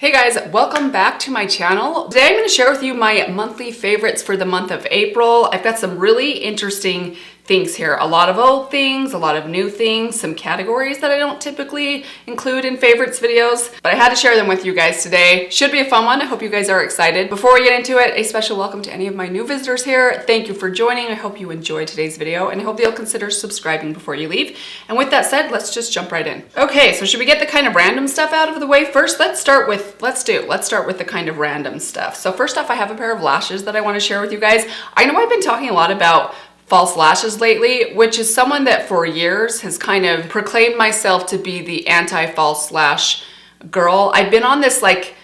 Hey guys, welcome back to my channel. Today I'm going to share with you my monthly favorites for the month of April. I've got some really interesting things here. A lot of old things, a lot of new things, some categories that I don't typically include in favorites videos, but I had to share them with you guys today. Should be a fun one. I hope you guys are excited. Before we get into it, a special welcome to any of my new visitors here. Thank you for joining. I hope you enjoyed today's video and I hope you'll consider subscribing before you leave. And with that said, let's just jump right in. Okay, so should we get the kind of random stuff out of the way first? Let's start with the kind of random stuff. So first off, I have a pair of lashes that I want to share with you guys. I know I've been talking a lot about false lashes lately, which is someone that for years has kind of proclaimed myself to be the anti-false lash girl. I've been on this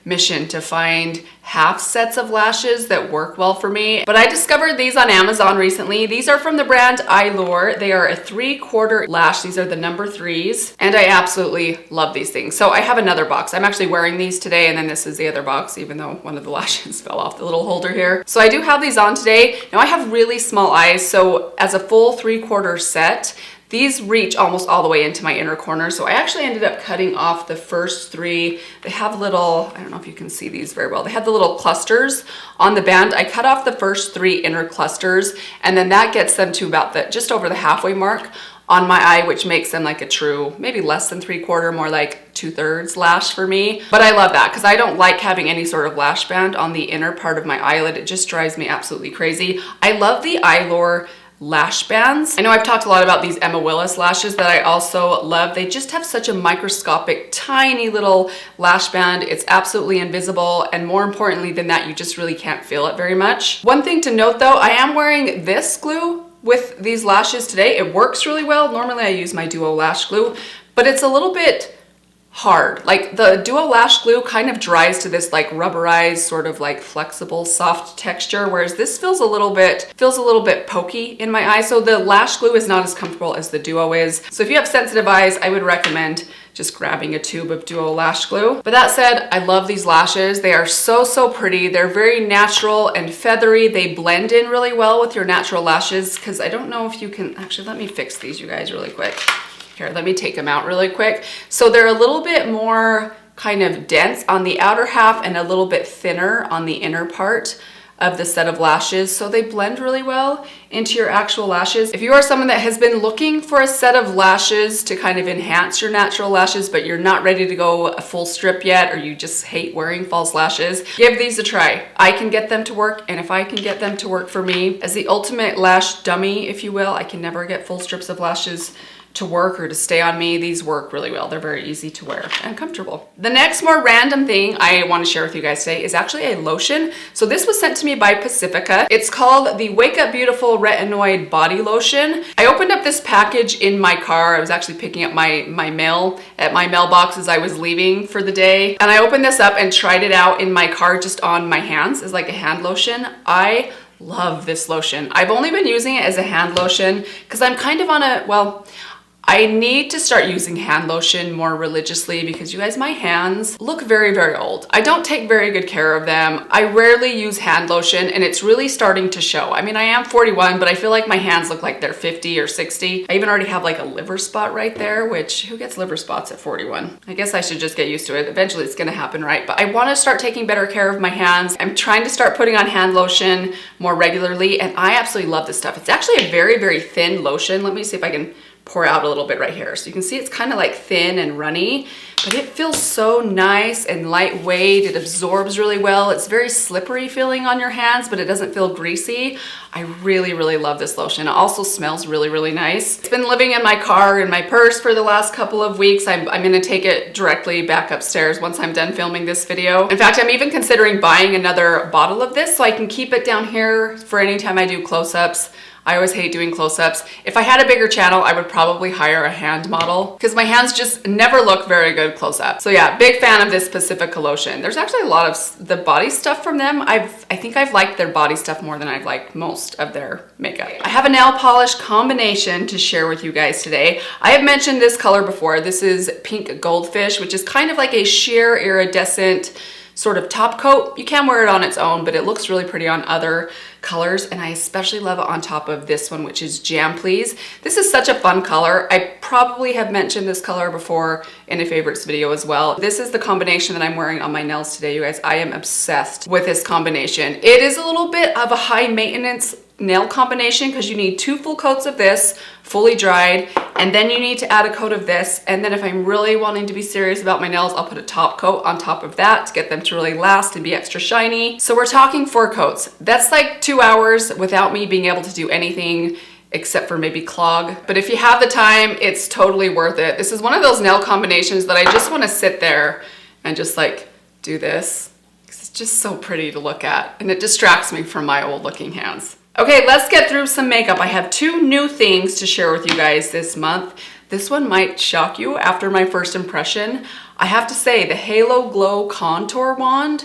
mission to find half sets of lashes that work well for me, but I discovered these on Amazon recently. These are from the brand Ilor. They are a 3/4 lash. These are the number 3s, and I absolutely love these things. So I have another box. I'm actually wearing these today, and then this is the other box, even though one of the lashes fell off the little holder here. So I do have these on today. Now I have really small eyes, so as a full 3/4 set, these reach almost all the way into my inner corner. So I actually ended up cutting off the first 3. They have little, I don't know if you can see these very well. They have the little clusters on the band. I cut off the first 3 inner clusters, and then that gets them to about just over the halfway mark on my eye, which makes them like a true, maybe less than 3/4, more like 2/3 lash for me. But I love that because I don't like having any sort of lash band on the inner part of my eyelid. It just drives me absolutely crazy. I love the Ilor lash bands. I know I've talked a lot about these Emma Willis lashes that I also love. They just have such a microscopic, tiny little lash band. It's absolutely invisible, and more importantly than that, you just really can't feel it very much. One thing to note though, I am wearing this glue with these lashes today. It works really well. Normally I use my Duo Lash Glue, but it's a little bit hard. Like the Duo Lash Glue kind of dries to this rubberized, sort of flexible, soft texture, whereas this feels a little bit pokey in my eye. So the Lash Glue is not as comfortable as the Duo is. So if you have sensitive eyes, I would recommend just grabbing a tube of Duo Lash Glue. But that said, I love these lashes. They are so pretty. They're very natural and feathery. They blend in really well with your natural lashes, because I don't know if you can, actually let me fix these, you guys, really quick. Here, let me take them out really quick. So they're a little bit more kind of dense on the outer half and a little bit thinner on the inner part of the set of lashes. So they blend really well into your actual lashes. If you are someone that has been looking for a set of lashes to kind of enhance your natural lashes, but you're not ready to go a full strip yet, or you just hate wearing false lashes, give these a try. I can get them to work, and if I can get them to work for me, as the ultimate lash dummy, if you will, I can never get full strips of lashes to work or to stay on me. These work really well. They're very easy to wear and comfortable. The next more random thing I want to share with you guys today is actually a lotion. So this was sent to me by Pacifica. It's called the Wake Up Beautiful Retinoid Body Lotion. I opened up this package in my car. I was actually picking up my mail at my mailbox as I was leaving for the day. And I opened this up and tried it out in my car just on my hands as like a hand lotion. I love this lotion. I've only been using it as a hand lotion because I'm kind of on a, well, I need to start using hand lotion more religiously because you guys, my hands look very old. I don't take very good care of them. I rarely use hand lotion, and it's really starting to show. I mean, I am 41, but I feel like my hands look like they're 50 or 60. I even already have like a liver spot right there, which who gets liver spots at 41? I guess I should just get used to it. Eventually it's gonna happen, right? But I wanna start taking better care of my hands. I'm trying to start putting on hand lotion more regularly, and I absolutely love this stuff. It's actually a very thin lotion. Let me see if I can pour out a little bit right here. So you can see it's kind of like thin and runny, but it feels so nice and lightweight. It absorbs really well. It's very slippery feeling on your hands, but it doesn't feel greasy. I really love this lotion. It also smells really nice. It's been living in my car, in my purse for the last couple of weeks. I'm gonna take it directly back upstairs once I'm done filming this video. In fact, I'm even considering buying another bottle of this so I can keep it down here for any time I do close-ups. I always hate doing close-ups. If I had a bigger channel, I would probably hire a hand model because my hands just never look very good close-up. So yeah, big fan of this Pacifica Lotion. There's actually a lot of the body stuff from them. I think I've liked their body stuff more than I've liked most of their makeup. I have a nail polish combination to share with you guys today. I have mentioned this color before. This is Pink Goldfish, which is kind of like a sheer iridescent sort of top coat. You can wear it on its own, but it looks really pretty on other colors, and I especially love it on top of this one, which is Jam Please. This is such a fun color. I probably have mentioned this color before in a favorites video as well. This is the combination that I'm wearing on my nails today, you guys. I am obsessed with this combination. It is a little bit of a high maintenance nail combination because you need 2 full coats of this fully dried, and then you need to add a coat of this, and then if I'm really wanting to be serious about my nails, I'll put a top coat on top of that to get them to really last and be extra shiny. So we're talking 4 coats. That's like 2 hours without me being able to do anything except for maybe clog. But if you have the time, it's totally worth it. This is one of those nail combinations that I just want to sit there and just like do this. It's just so pretty to look at, and it distracts me from my old looking hands. Okay, let's get through some makeup. I have 2 new things to share with you guys this month. This one might shock you after my first impression. I have to say, the Halo Glow Contour Wand,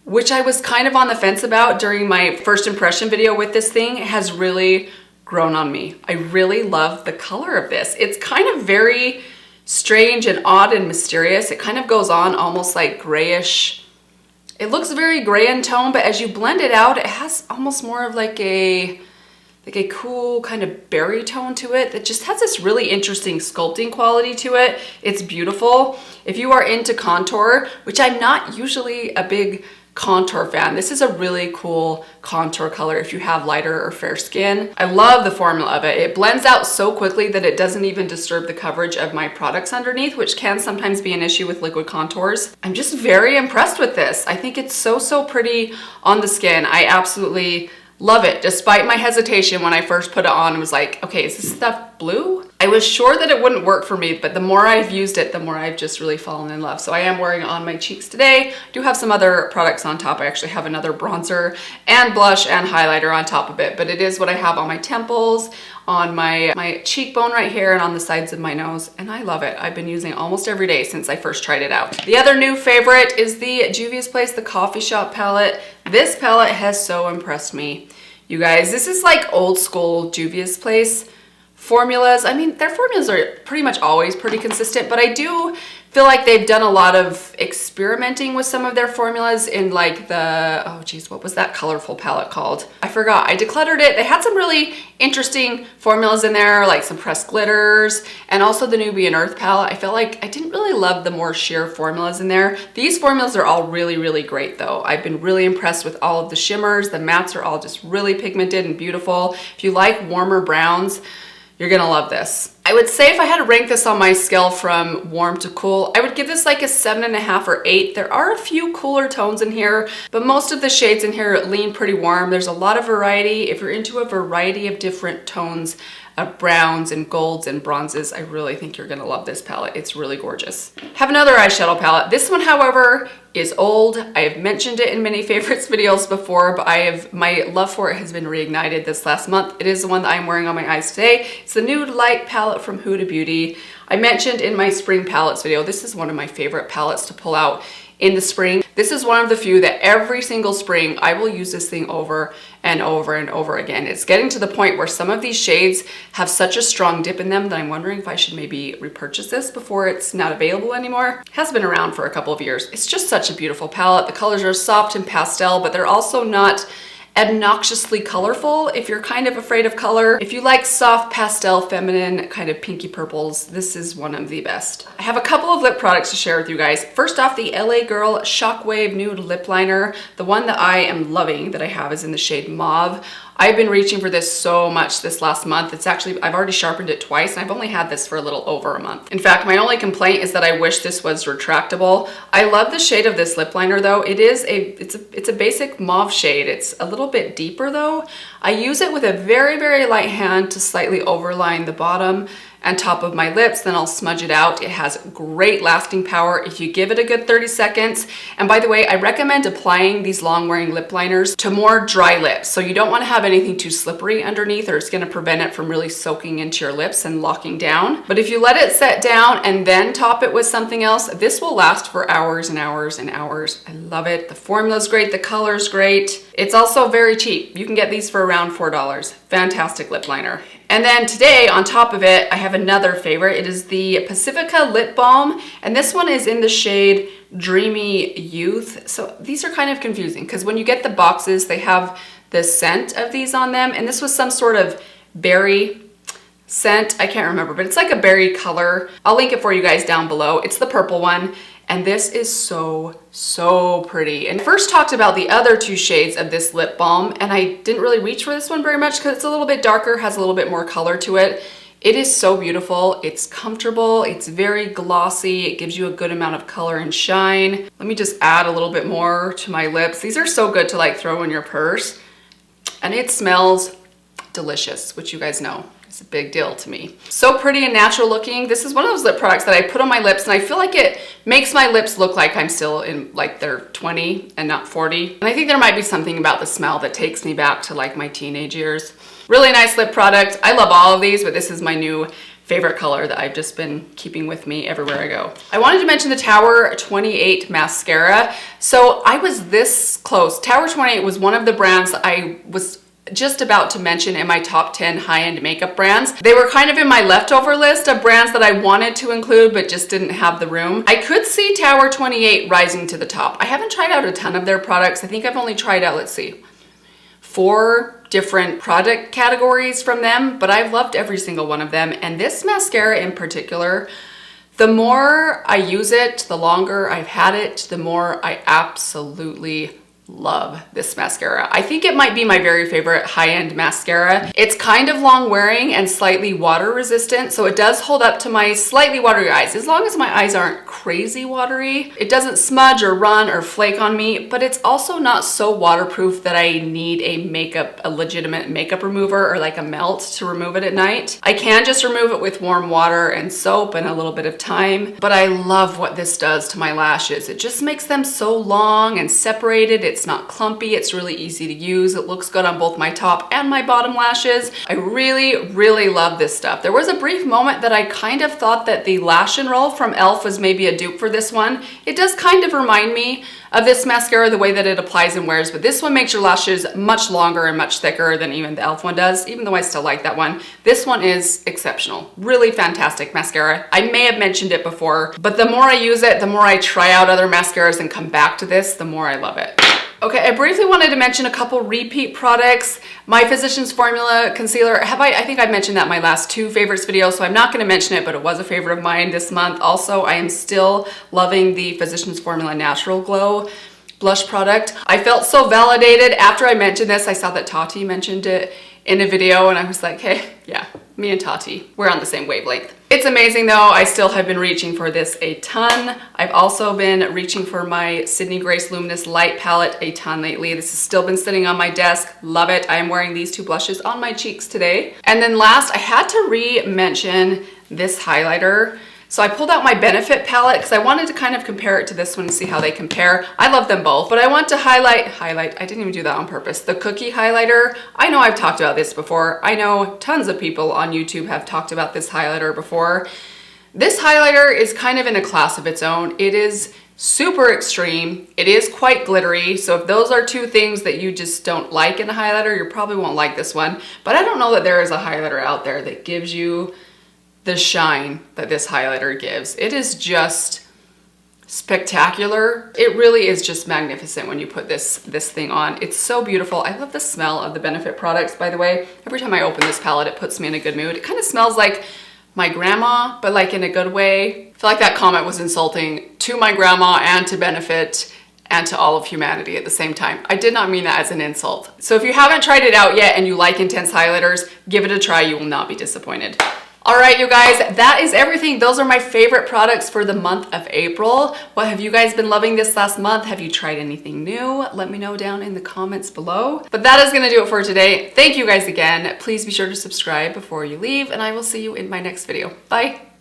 which I was kind of on the fence about during my first impression video with this thing, has really grown on me. I really love the color of this. It's kind of very strange and odd and mysterious. It kind of goes on almost like grayish. It looks very gray in tone, but as you blend it out, it has almost more of like a cool kind of berry tone to it that just has this really interesting sculpting quality to it. It's beautiful. If you are into contour, which I'm not usually a big contour fan, this is a really cool contour color if you have lighter or fair skin. I love the formula of it. It blends out so quickly that it doesn't even disturb the coverage of my products underneath, which can sometimes be an issue with liquid contours. I'm just very impressed with this. I think it's so pretty on the skin. I absolutely love it, despite my hesitation when I first put it on and was like, okay, is this stuff blue? I was sure that it wouldn't work for me, but the more I've used it, the more I've just really fallen in love. So I am wearing it on my cheeks today. I do have some other products on top. I actually have another bronzer and blush and highlighter on top of it, but it is what I have on my temples, on my cheekbone right here, and on the sides of my nose, and I love it. I've been using it almost every day since I first tried it out. The other new favorite is the Juvia's Place, the Coffee Shop palette. This palette has so impressed me. You guys, this is like old school Juvia's Place formulas. I mean, their formulas are pretty much always pretty consistent, but I do feel like they've done a lot of experimenting with some of their formulas in like the, oh geez, what was that colorful palette called? I forgot, I decluttered it. They had some really interesting formulas in there, like some pressed glitters, and also the Nubian Earth palette. I felt like I didn't really love the more sheer formulas in there. These formulas are all really great though. I've been really impressed with all of the shimmers. The mattes are all just really pigmented and beautiful. If you like warmer browns, you're gonna love this. I would say if I had to rank this on my scale from warm to cool, I would give this like a 7.5 or 8. There are a few cooler tones in here, but most of the shades in here lean pretty warm. There's a lot of variety. If you're into a variety of different tones of browns and golds and bronzes, I really think you're gonna love this palette. It's really gorgeous. Have another eyeshadow palette. This one, however, is old. I have mentioned it in many favorites videos before, but my love for it has been reignited this last month. It is the one that I'm wearing on my eyes today. It's the Nude Light palette from Huda Beauty. I mentioned in my spring palettes video, this is one of my favorite palettes to pull out in the spring. This is one of the few that every single spring I will use this thing over and over and over again. It's getting to the point where some of these shades have such a strong dip in them that I'm wondering if I should maybe repurchase this before it's not available anymore. It has been around for a couple of years. It's just such a beautiful palette. The colors are soft and pastel, but they're also not obnoxiously colorful if you're kind of afraid of color. If you like soft pastel feminine kind of pinky purples, this is one of the best. I have a couple of lip products to share with you guys. First off, the LA Girl Shockwave Nude Lip Liner. The one that I am loving that I have is in the shade Mauve. I've been reaching for this so much this last month. It's actually, I've already sharpened it twice, and I've only had this for a little over a month. In fact, my only complaint is that I wish this was retractable. I love the shade of this lip liner though. It's a basic mauve shade. It's a little bit deeper though. I use it with a very light hand to slightly overline the bottom and top of my lips, then I'll smudge it out. It has great lasting power if you give it a good 30 seconds. And by the way, I recommend applying these long wearing lip liners to more dry lips. So you don't want to have anything too slippery underneath, or it's going to prevent it from really soaking into your lips and locking down. But if you let it set down and then top it with something else, this will last for hours and hours and hours. I love it. The formula's great. The color's great. It's also very cheap. You can get these for around $4. Fantastic lip liner. And then today, on top of it, I have another favorite. It is the Pacifica Lip Balm, and this one is in the shade Dreamy Youth. So these are kind of confusing because when you get the boxes, they have the scent of these on them. And this was some sort of berry scent. I can't remember, but it's like a berry color. I'll link it for you guys down below. It's the purple one. And this is so pretty. And first talked about the other two shades of this lip balm, and I didn't really reach for this one very much because it's a little bit darker, has a little bit more color to it. It is so beautiful. It's comfortable. It's very glossy. It gives you a good amount of color and shine. Let me just add a little bit more to my lips. These are so good to like throw in your purse. And it smells delicious, which you guys know. It's a big deal to me. So pretty and natural looking. This is one of those lip products that I put on my lips and I feel like it makes my lips look like I'm still in like they're 20 and not 40. And I think there might be something about the smell that takes me back to like my teenage years. Really nice lip product. I love all of these, but this is my new favorite color that I've just been keeping with me everywhere I go. I wanted to mention the Tower 28 mascara. So I was this close. Tower 28 was one of the brands I was just about to mention in my top 10 high-end makeup brands. They were kind of in my leftover list of brands that I wanted to include but just didn't have the room. I could see Tower 28 rising to the top. I haven't tried out a ton of their products. I think I've only tried out, let's see, 4 different product categories from them, but I've loved every single one of them. And this mascara in particular, the more I use it, the longer I've had it, the more I absolutely love this mascara. I think it might be my very favorite high-end mascara. It's kind of long wearing and slightly water resistant, so it does hold up to my slightly watery eyes. As long as my eyes aren't crazy watery, it doesn't smudge or run or flake on me, but it's also not so waterproof that I need a legitimate makeup remover or like a melt to remove it at night. I can just remove it with warm water and soap and a little bit of time, but I love what this does to my lashes. It just makes them so long and separated. It's not clumpy. It's really easy to use. It looks good on both my top and my bottom lashes. I really love this stuff. There was a brief moment that I kind of thought that the Lash and Roll from e.l.f. was maybe a dupe for this one. It does kind of remind me of this mascara, the way that it applies and wears, but this one makes your lashes much longer and much thicker than even the e.l.f. one does, even though I still like that one. This one is exceptional. Really fantastic mascara. I may have mentioned it before, but the more I use it, the more I try out other mascaras and come back to this, the more I love it. Okay, I briefly wanted to mention a couple repeat products. My Physicians Formula concealer, I think I mentioned that in my last 2 favorites videos, so I'm not gonna mention it, but it was a favorite of mine this month. Also, I am still loving the Physicians Formula Natural Glow blush product. I felt so validated after I mentioned this. I saw that Tati mentioned it in a video and I was like, hey, yeah, me and Tati, we're on the same wavelength. It's amazing though. I still have been reaching for this a ton. I've also been reaching for my Sydney Grace Luminous Light Palette a ton lately. This has still been sitting on my desk. Love it. I am wearing these 2 blushes on my cheeks today. And then last, I had to re-mention this highlighter. So I pulled out my Benefit palette because I wanted to kind of compare it to this one and see how they compare. I love them both, but I want to highlight, I didn't even do that on purpose, the Cookie highlighter. I know I've talked about this before. I know tons of people on YouTube have talked about this highlighter before. This highlighter is kind of in a class of its own. It is super extreme. It is quite glittery. So if those are 2 things that you just don't like in a highlighter, you probably won't like this one. But I don't know that there is a highlighter out there that gives you the shine that this highlighter gives. It is just spectacular. It really is just magnificent when you put this thing on. It's so beautiful. I love the smell of the Benefit products, by the way. Every time I open this palette, it puts me in a good mood. It kind of smells like my grandma, but like in a good way. I feel like that comment was insulting to my grandma and to Benefit and to all of humanity at the same time. I did not mean that as an insult. So if you haven't tried it out yet and you like intense highlighters, give it a try. You will not be disappointed. All right, you guys, that is everything. Those are my favorite products for the month of April. What have you guys been loving this last month? Have you tried anything new? Let me know down in the comments below. But that is gonna do it for today. Thank you guys again. Please be sure to subscribe before you leave, and I will see you in my next video. Bye.